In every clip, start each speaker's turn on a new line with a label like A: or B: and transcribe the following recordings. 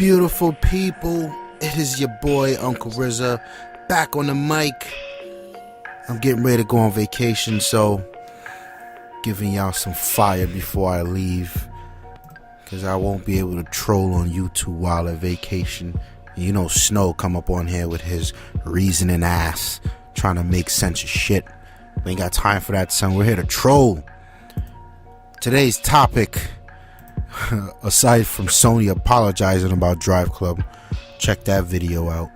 A: Beautiful people, it is your boy Uncle RZA back on the mic. I'm getting ready to go on vacation, so giving y'all some fire before I leave, because I won't be able to troll on YouTube while at vacation. You know, Snow come up on here with his reasoning ass trying to make sense of shit. We ain't got time for that, son. We're here to troll. Today's topic, aside from Sony apologizing about Drive Club, check that video out.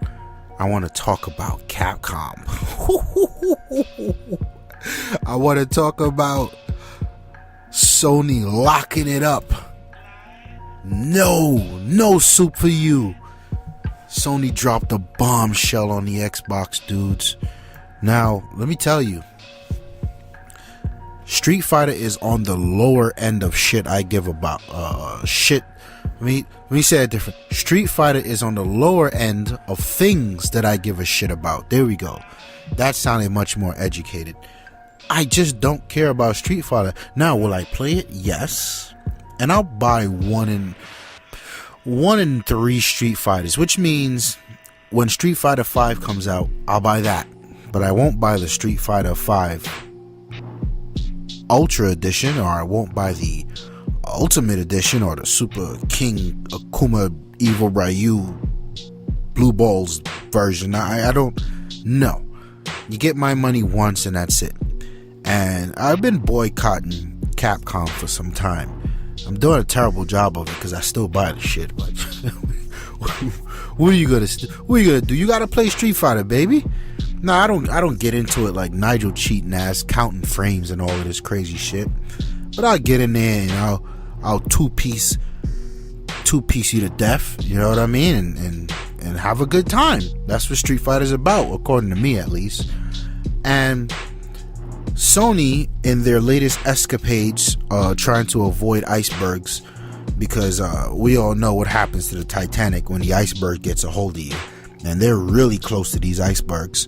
A: I want to talk about Capcom. I want to talk about Sony locking it up. No soup for you. Sony dropped a bombshell on the Xbox, dudes. Now, let me tell you, Street Fighter is on the lower end of shit I give about. Let me say it different. Street Fighter is on the lower end of things that I give a shit about. There we go. That sounded much more educated. I just don't care about Street Fighter. Now, will I play it? Yes. And I'll buy one in 3 Street Fighters, which means when Street Fighter 5 comes out, I'll buy that. But I won't buy the Street Fighter 5 Ultra Edition, or I won't buy the Ultimate Edition, or the Super King Akuma Evil Ryu Blue Balls version. I don't know. You get my money once and that's it. And I've been boycotting Capcom for some time. I'm doing a terrible job of it because I still buy the shit. But what are you gonna do? You gotta play Street Fighter, baby. No, I don't get into it like Nigel cheating ass, counting frames and all of this crazy shit. But I'll get in there and I'll two-piece you to death. You know what I mean? And have a good time. That's what Street Fighter's about, according to me at least. And Sony, in their latest escapades, trying to avoid icebergs, because we all know what happens to the Titanic when the iceberg gets a hold of you, and they're really close to these icebergs.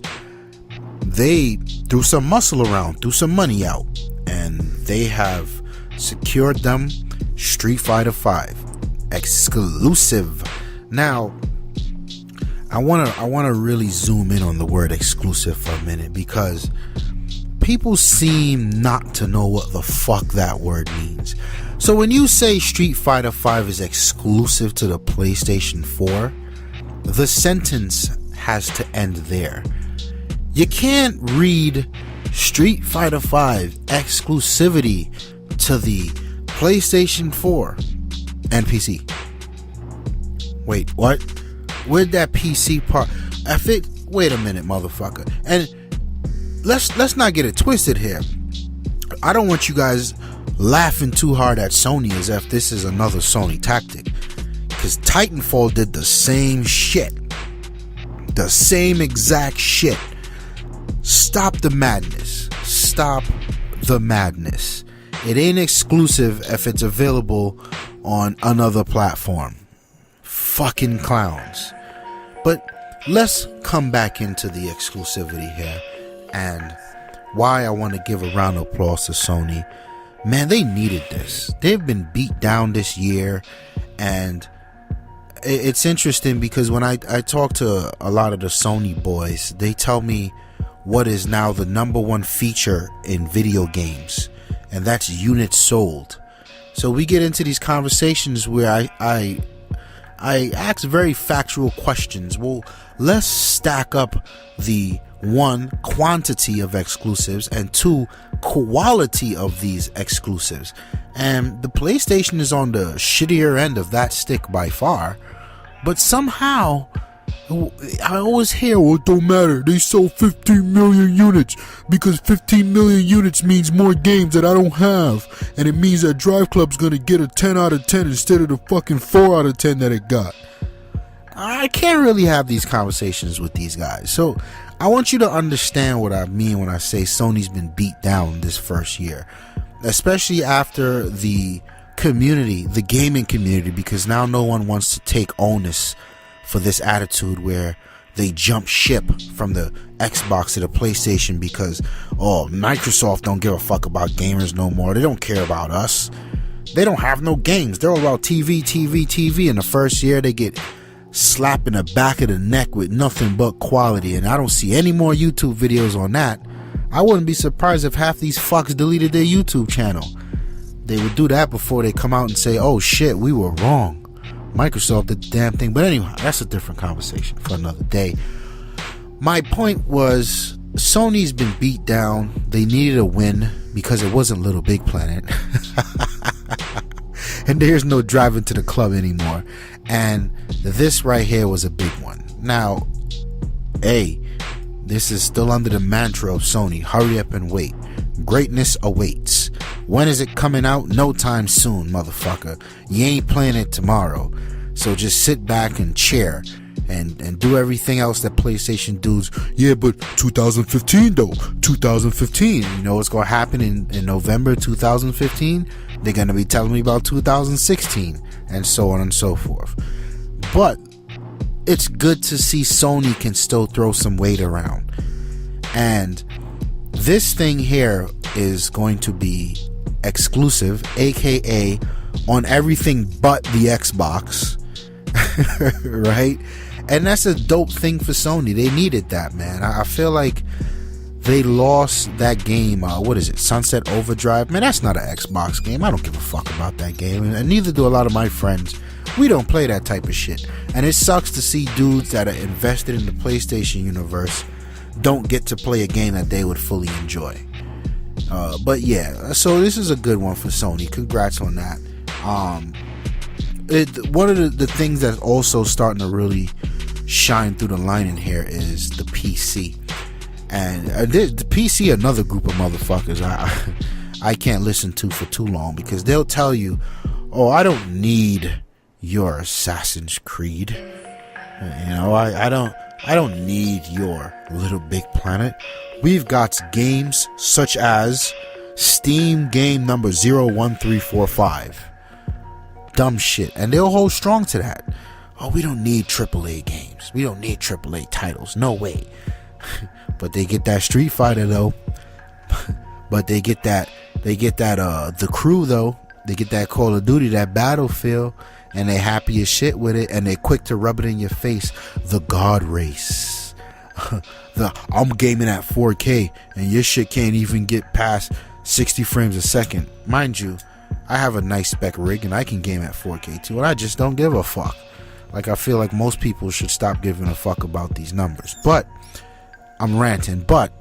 A: They threw some muscle around, threw some money out, and they have secured them Street Fighter 5 exclusive. Now, I wanna really zoom in on the word exclusive for a minute, because people seem not to know what the fuck that word means. So when you say Street Fighter 5 is exclusive to the PlayStation 4, the sentence has to end there. You can't read Street Fighter 5 exclusivity to the PlayStation 4 and PC. Wait, what? Where'd that PC part? Wait a minute, motherfucker. And let's not get it twisted here. I don't want you guys laughing too hard at Sony as if this is another Sony tactic, because Titanfall did the same shit, the same exact shit. Stop the madness. It ain't exclusive if it's available on another platform. Fucking clowns. But let's come back into the exclusivity here, and why I want to give a round of applause to Sony. Man, they needed this. They've been beat down this year, and it's interesting because when I talk to a lot of the Sony boys, they tell me what is now the number one feature in video games, and that's units sold. So we get into these conversations where I ask very factual questions. Well, let's stack up the 1, quantity of exclusives, and 2, quality of these exclusives. And the PlayStation is on the shittier end of that stick by far, but somehow I always hear, well, it don't matter, they sold 15 million units, because 15 million units means more games that I don't have, and it means that Drive Club's gonna get a 10 out of 10 instead of the fucking 4 out of 10 that it got. I can't really have these conversations with these guys. So I want you to understand what I mean when I say Sony's been beat down this first year, especially after the community, the gaming community, because now no one wants to take onus for this attitude where they jump ship from the Xbox to the PlayStation because, oh, Microsoft don't give a fuck about gamers no more. They don't care about us. They don't have no games. They're all about TV, TV, TV. In the first year, they get slapped in the back of the neck with nothing but quality. And I don't see any more YouTube videos on that. I wouldn't be surprised if half these fucks deleted their YouTube channel. They would do that before they come out and say, oh shit, we were wrong. Microsoft did the damn thing. But anyway, that's a different conversation for another day. My point was, Sony's been beat down. They needed a win because it wasn't Little Big Planet. And there's no driving to the club anymore. And this right here was a big one. Now, this is still under the mantra of Sony. Hurry up and wait. Greatness awaits. When is it coming out? No time soon, motherfucker. You ain't playing it tomorrow. So just sit back and cheer and do everything else that PlayStation does. Yeah, but 2015 though. 2015. You know what's going to happen in November 2015? They're going to be telling me about 2016 and so on and so forth. But it's good to see Sony can still throw some weight around. And this thing here is going to be exclusive, aka on everything but the Xbox. Right? And that's a dope thing for Sony. They needed that, man. I feel like they lost that game. What is it? Sunset Overdrive? Man, that's not an Xbox game. I don't give a fuck about that game. And neither do a lot of my friends. We don't play that type of shit. And it sucks to see dudes that are invested in the PlayStation universe don't get to play a game that they would fully enjoy. But yeah, so this is a good one for Sony. Congrats on that. One of the things that's also starting to really shine through the line in here is the PC. And the PC, another group of motherfuckers I can't listen to for too long, because they'll tell you, oh, I don't need your Assassin's Creed. You know, I don't need your Little Big Planet. We've got games such as Steam game number 01345. Dumb shit. And they'll hold strong to that. Oh, we don't need AAA games. We don't need AAA titles. No way. But they get that Street Fighter though. But they get that The Crew though. They get that Call of Duty, that Battlefield, and they happy as shit with it, and they quick to rub it in your face. The God Race. I'm gaming at 4K and your shit can't even get past 60 frames a second. Mind you, I have a nice spec rig and I can game at 4K too, and I just don't give a fuck. Like, I feel like most people should stop giving a fuck about these numbers. But I'm ranting. But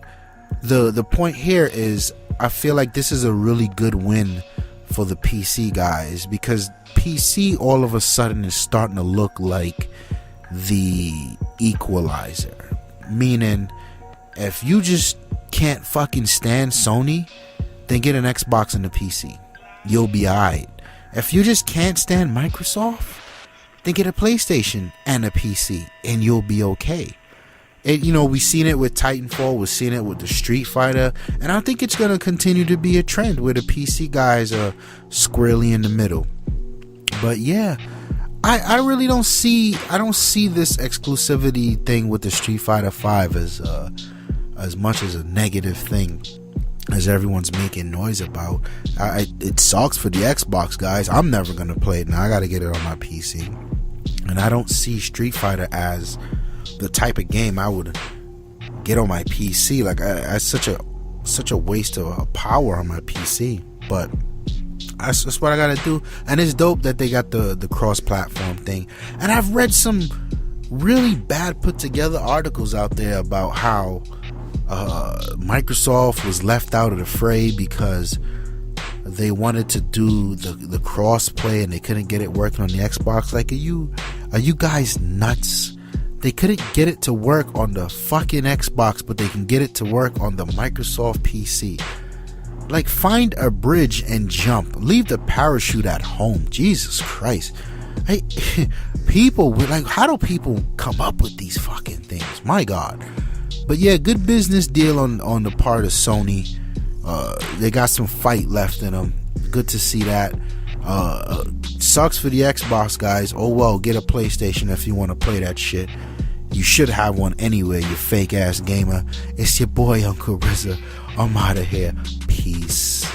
A: the point here is, I feel like this is a really good win for the PC guys, because PC all of a sudden is starting to look like the equalizer. Meaning, if you just can't fucking stand Sony, then get an Xbox and a PC. You'll be alright. If you just can't stand Microsoft, then get a PlayStation and a PC and you'll be okay. We've seen it with Titanfall, we've seen it with the Street Fighter, and I think it's going to continue to be a trend where the PC guys are squarely in the middle. But yeah, I really don't see this exclusivity thing with the Street Fighter 5 as much as a negative thing as everyone's making noise about. It sucks for the Xbox guys. I'm never going to play it now. I got to get it on my PC. And I don't see Street Fighter as the type of game I would get on my PC. Like, it's such a waste of power on my PC. But that's what I gotta do. And it's dope that they got the cross-platform thing. And I've read some really bad put together articles out there about how Microsoft was left out of the fray because they wanted to do the cross-play and they couldn't get it working on the Xbox. Like, are you guys nuts? They couldn't get it to work on the fucking Xbox, but they can get it to work on the Microsoft PC. Like, find a bridge and jump. Leave the parachute at home. Jesus Christ. Hey, people, like, how do people come up with these fucking things? My God. But yeah, good business deal on the part of Sony. They got some fight left in them. Good to see that. Sucks for the Xbox guys. Oh well, get a PlayStation if you want to play that shit. You should have one anyway, you fake ass gamer. It's your boy Uncle RZA. I'm out of here. Peace.